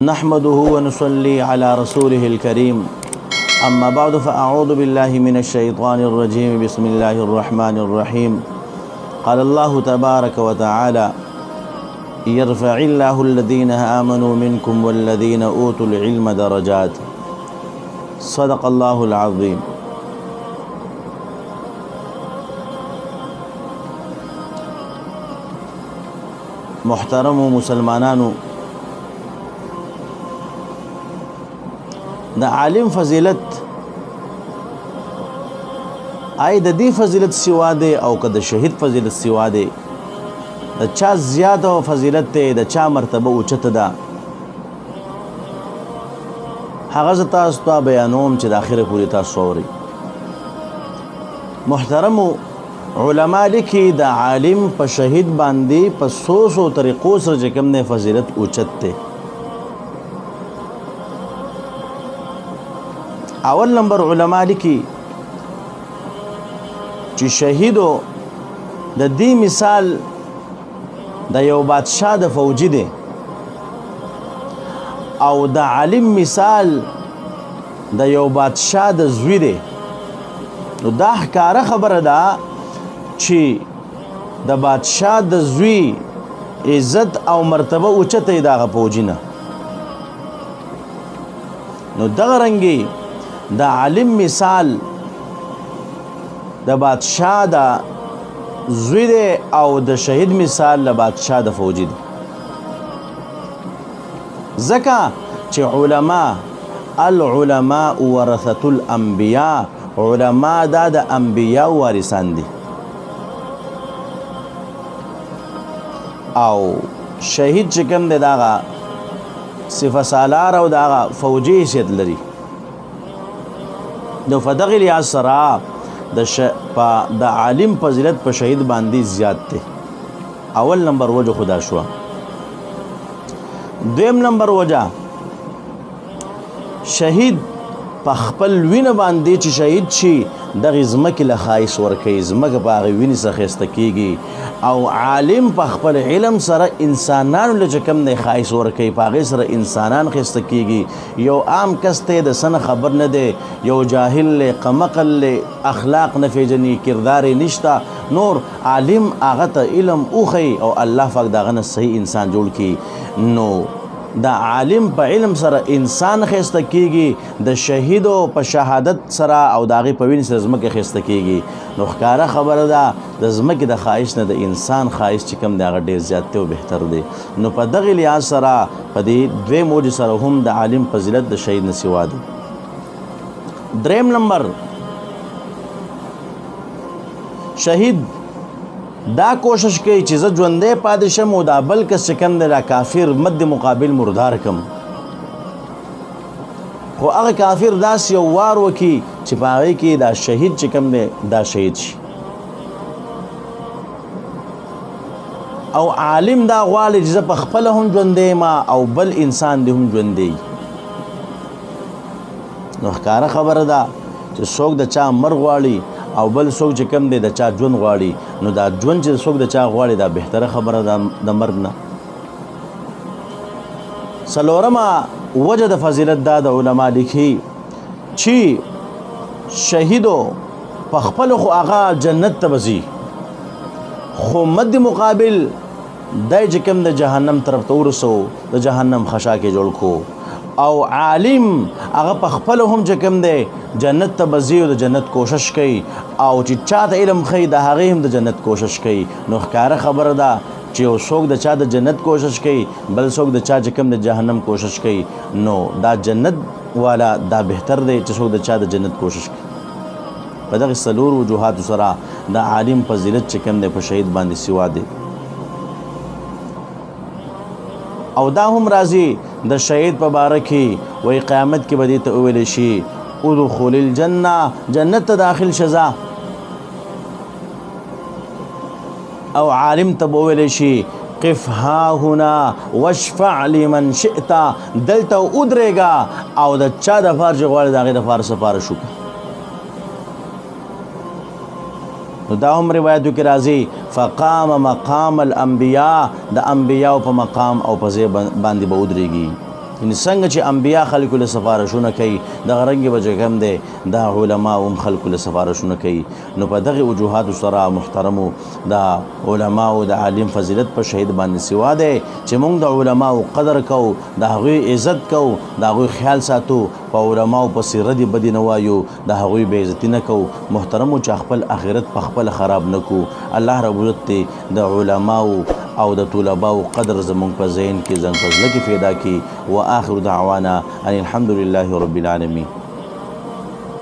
نحمده ونصلي على رسوله الكريم أما بعد فأعوذ بالله من الشيطان الرجيم بسم الله الرحمن الرحيم قال الله تبارك وتعالى يرفع الله الذين آمنوا منكم والذين أوتوا العلم درجات صدق الله العظيم. محترم مسلمانانو، د عالم فضیلت آی د دې فضیلت سوا دی او که د شهید فضیلت سوا دی، د چا زیاته فضیلت دی، د چا مرتبه اوچته ده، هغه زه تاسو ته بیانوم چې د اخره پورې تاسو واورئ. محترمو علما لیکي د عالم په شهید باندې په څو طریقو سره چې کوم دی فضیلت اوچت دی. اول نمبر علما لیکي چې شهیدو د دې مثال د یو بادشاه د فوجي دی او د عالم مثال د یو بادشاه د زوی دی. نو دا ښکاره خبره ده چې د بادشاه د زوی عزت او مرتبه اوچته دی د هغه فوجي نه. نو دغه رنګې د عالم مثال د بادشاه د زوی دی او د شهید مثال د بادشاه د فوجي دی. ځکه چې علما العلماء ورثة الانبیاء، علما دا د انبیاء وارثان دي او شهید چې کوم دی دغه صفه سالار او دغه فوجي حیثیت لري. نو فدغه لحاظ سره د عالم فضیلت په شهید باندې زیات دی. اول نمبر وجه خدا شو. دویم نمبر وجه شهید په خپل وینه باندې چې شهید شي دغه ځمکې له ښایست ورکوي، ځمکه په هغې وینې څخه ښایسته کېږي او عالم په خپل علم سره انسانانو له چې کوم دی ښایست ورکوي، په هغې سره انسانان ښایسته کېږي. یو عام کس ته د څه نه خبر نه دی، یو جاهل دی، قمقل دی، اخلاق نه پېژني، کردار یې نشته، نور عالم هغه ته علم وښیي او الله پاک د هغه نه صحیح انسان جوړ کړي. نو د عالم په علم سره انسان ښایسته کېږي، د شهیدو په شهادت سره او د هغې په وینې سره ځمکه ښایسته کېږي. نو ښکاره خبره ده د ځمکې د ښایست نه د انسان ښایست چې کوم دی هغه ډېر زیات دی او بهتر دی. نو په دغې لحاظ سره په دې دویم وجې سره هم د عالم فضیلت د شهید نه سوا دی. دریم نمبر شهید دا کوشش کوي چې زه ژوندی پاتې شم او دا بل کس چې کوم دی دا کافر مد مقابل مردار کم، خو هغه کافر داسې یو وار وکړي چې په هغې کې دا شهید چې کوم دی دا شهید شي. او عالم دا غواړي چې زه په خپله هم ژوندی یم او بل انسان دی هم ژوندی. نو ښکاره خبره ده چې څوک د چا مرګ غواړي او بل څوک چې کوم دی د چا ژوند غواړي، نو دا ژوند چې څوک د چا غواړي دا بهتره خبره ده د مرګ نه. څلورمه وجه د فضیلت دا د علما لیکي چې شهیدو په خپلو خو هغه جنت ته به ځي، خو مد مقابل دی چې کوم د جهنم طرف ته ورسو، د جهنم خشاکې جوړ کو. او عالم هغه په خپلو هم چې کوم دی جنت ته به ځي او د جنت کوشش کوي او چې چاته علم ښیي د هغې هم د جنت کوشش کوي. نو ښکاره خبره ده چې یو څوک د چا د جنت کوشش کوي، بل څوک د چا چې کوم د جهنم کوشش کوي، نو دا جنت والا دا بهتر دی چې څوک د چا د جنت کوشش کوي. په دغې څلور وجوهاتو سره د عالم فضیلت چې کوم دی په شهید باندې سوا دی. او دا هم راځي د شهید په باره کې وایي قیامت کې به دې ته وویلی شي ادخل الجنه، جنت ته داخل شزه، او عالم ته به وویلی شي قف ها هنا واشفع لمن شئت، دلته ودرېږه او د چا دپاره چې غواړې د هغې دپاره سفارش وکړه. نو دا هم روایتو کې راځي فقام مقام الانبیاء، د انبیاء په مقام او په ځای باندې به ودرېږي. ان څنګه چې انبیا خلق له سفارشونه کوي د غرنګ بجګم دی دا علما هم خلق له سفارشونه کوي نو په دغه وجوهات سره محترمو دا علما او د عالم فضیلت په شهید باندې سوا دی چې موږ د علما قدر کو د هغه عزت کو د هغه خیال ساتو په علما او په سیرت بدی نه وایو د هغه بے عزتی نه کو محترمو چې خپل اخرت په خپل خراب نکو الله رب عزت د علما او د طلباء قدر زمون په ذهن کې زنګ پزله کې پیدا کی واخر دعوانا ان الحمد لله رب العالمين